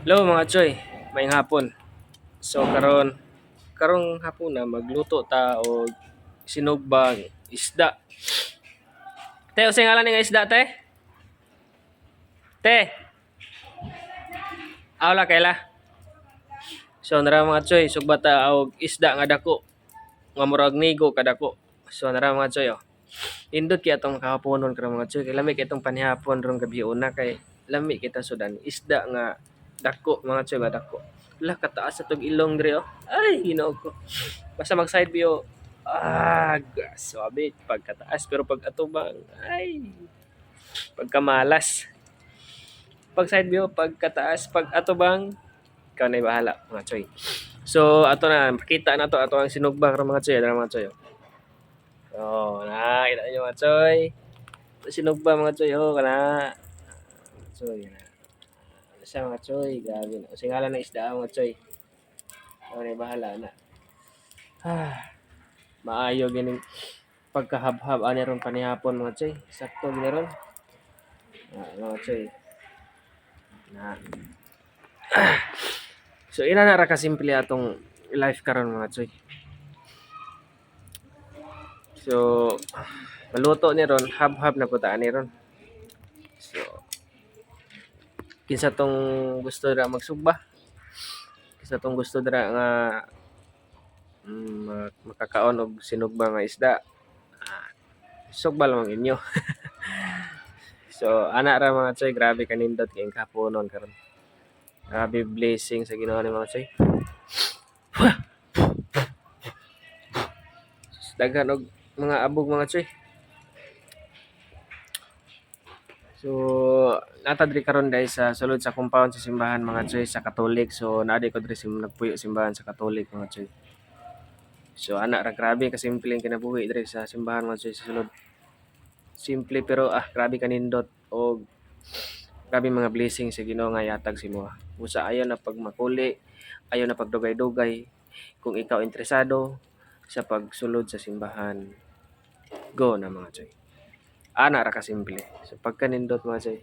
Hello mga choy, maayong hapon. So karong hapon na magluto ta og sinugbang isda. Te, usay ngalan nga isda te? Te, awla kaila. So nara mga choy, sugbat ta og isda nga dako, nga murag nigo kadako. So nara mga choy oh. Indot kay atong kahaponon karong mga choy, kay lami kay itong panihapon ron gabi una kay lami kita sudan isda nga dako mga choy ba dako. Lah kataas sa tog ilong diri oh. Ay, Ginoo ko. Basta mag side view, swabe pagkataas pero pag atubang, ay, pagkamalas. Pag side view, pagkataas, pag atubang, ikaw na bahala mga choy. So ato na, pakita na to ato ang sinugbang ng mga choy, mga choy. Oh, na, kita niyo mga choy. Sinugbang mga choy, oh, kana. Choy, na. Ano siya mga choy, gabi na. Singalan ng isda mga choy. Ikaw na bahala na. Maayo gining pagkahabhab ani ron panihapon mga choy. Sakto gini ron. Mga choy. Na. So ina na ra ka simple atong life karon mga choy. So maluto ni ron, habhab na puta ani ron. So kinsa tong gusto dira magsugba? Kinsa tong gusto dira nga makakaon og sinugba nga isda? Sugba lang inyo. So ana ra mga choy, grabe kanindot kay kaponon karon. Grabe blessing sa Ginoo ni mga choy. Daghan og mga abog mga choy. So nata diri karon dai sa sulod sa compound sa simbahan mga choy sa Katolik. So naa ko diri nagpuyo simbahan sa Katolik mga choy. So ana ra grabe ka simple ang kinabuhi diri sa simbahan mga choy sa sulod. Simple pero grabe kanindot og grabe mga blessing sa Ginoo nga yatag si mo. Usa ayo na pagmakuli, ayo na pagdugay-dugay. Kung ikaw interesado sa pagsulod sa simbahan, go na mga choy. Ana ra ka simple. So pagkanindot mga choy.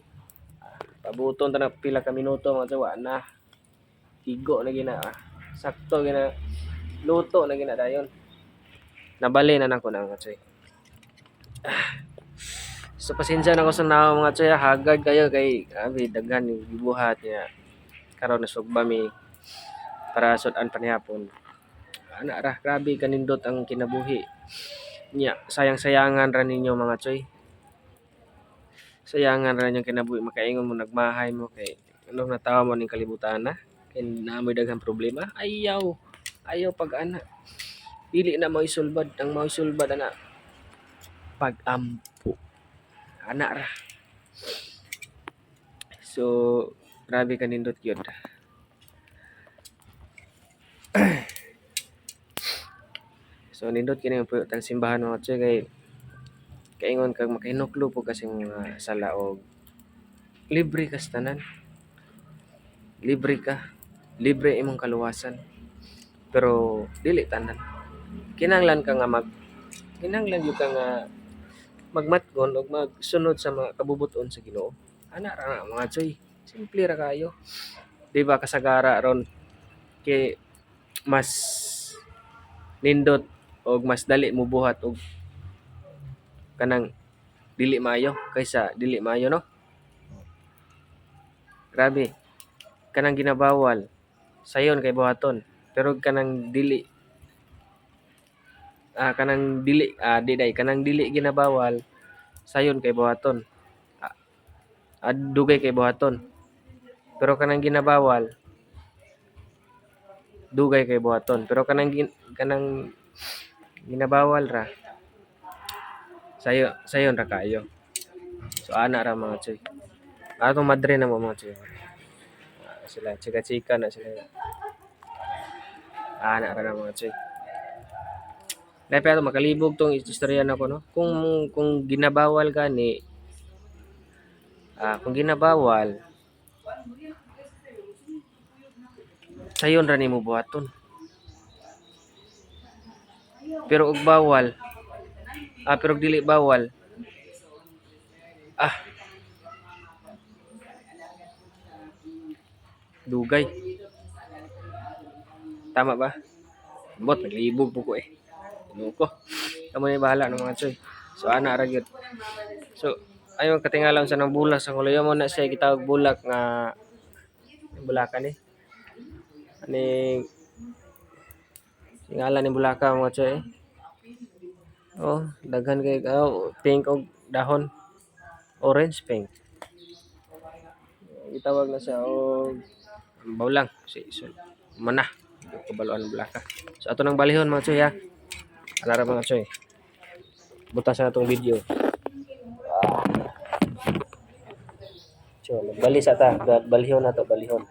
Pabuton ta na pila ka minuto mga choy, wa na. Higo na gina. Sakto gina. Luto na gina dayon. Nabali na nako na mga choy. So pasensya na ko sa nawa mga choy, hagad kayo kay daghan yung gibuhat niya. Karon nasugba mi para sudan panihapon. Ana ra, grabe kanindot ang kinabuhi. Nya, sayang-sayangan ra ninyo mga choy. Sayangan ra yung kinabuhi, makaingon mo nagmahay mo kay anong natawa mo ning kalibutan na. Kay naamoy daghang problema. Ayaw pag ana. Dili na mao isulbad, ang mao isulbad ana pag-ampo. Ana ra. So grabe kanindot gyud. So nindot kini ang puyo tang simbahan mga choy kay kaingon kag makahinuklo po kasi mga sala og libre ka sa tanan. Libre ka. Libre imong kaluwasan. Pero dili tanan. Kinahanglan ka nga kinahanglan gyud ka nga magmatgon og magsunod sa mga kabubuton sa Ginoo. Ana ra mga choy. Simple ra kayo. Di ba kasagara ron kay mas nindot og mas dali mo buhat og kanang dili maayo kaysa dili maayo no. Grabe. Kanang ginabawal sayon kay buhaton. Pero kanang dili kanang dili ginabawal sayon kay buhaton. Dugay kay buhaton. Pero kanang ginabawal dugay kay buhaton. Pero kanang ginabawal ra sayon ra kayo. So ana ra mga choy. Atong madre na mo mga choy. Sila chika-chika na sila. Ana ra na mga choy. Dahil pero makalibog tong istorya na ko no. Kung ginabawal gani kung ginabawal sayon ra nimo buhaton. Pero og bawal pero dili bawal Dugay. Tama ba? Bot naglibog po ko eh. Ano ko? Kamo ni bahala ng mga choy. So ana ra gyud. So ayon katingalan sa nang bulak sa kulo mo na siya gitawag bulak nga bulakan eh. Ani ngalan ni bulaka mga choy. Oh, daghan kay pink og dahon. Orange pink. Gitawag na siya og bawlang so, manah kabaluan ng bulaka. So ato nang balihon mga choy ha. Alara mga choy. Butas na itong video. So, magbalis ata. Balihon na to, balihon.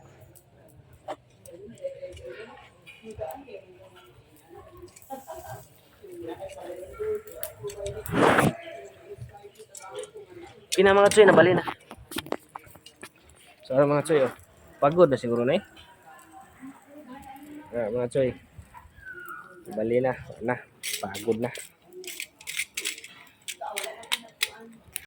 Pina mga choy, nabali na. So, mga choy, oh. Pagod na siguro na eh. Mga choy. Bali na. Pagod na.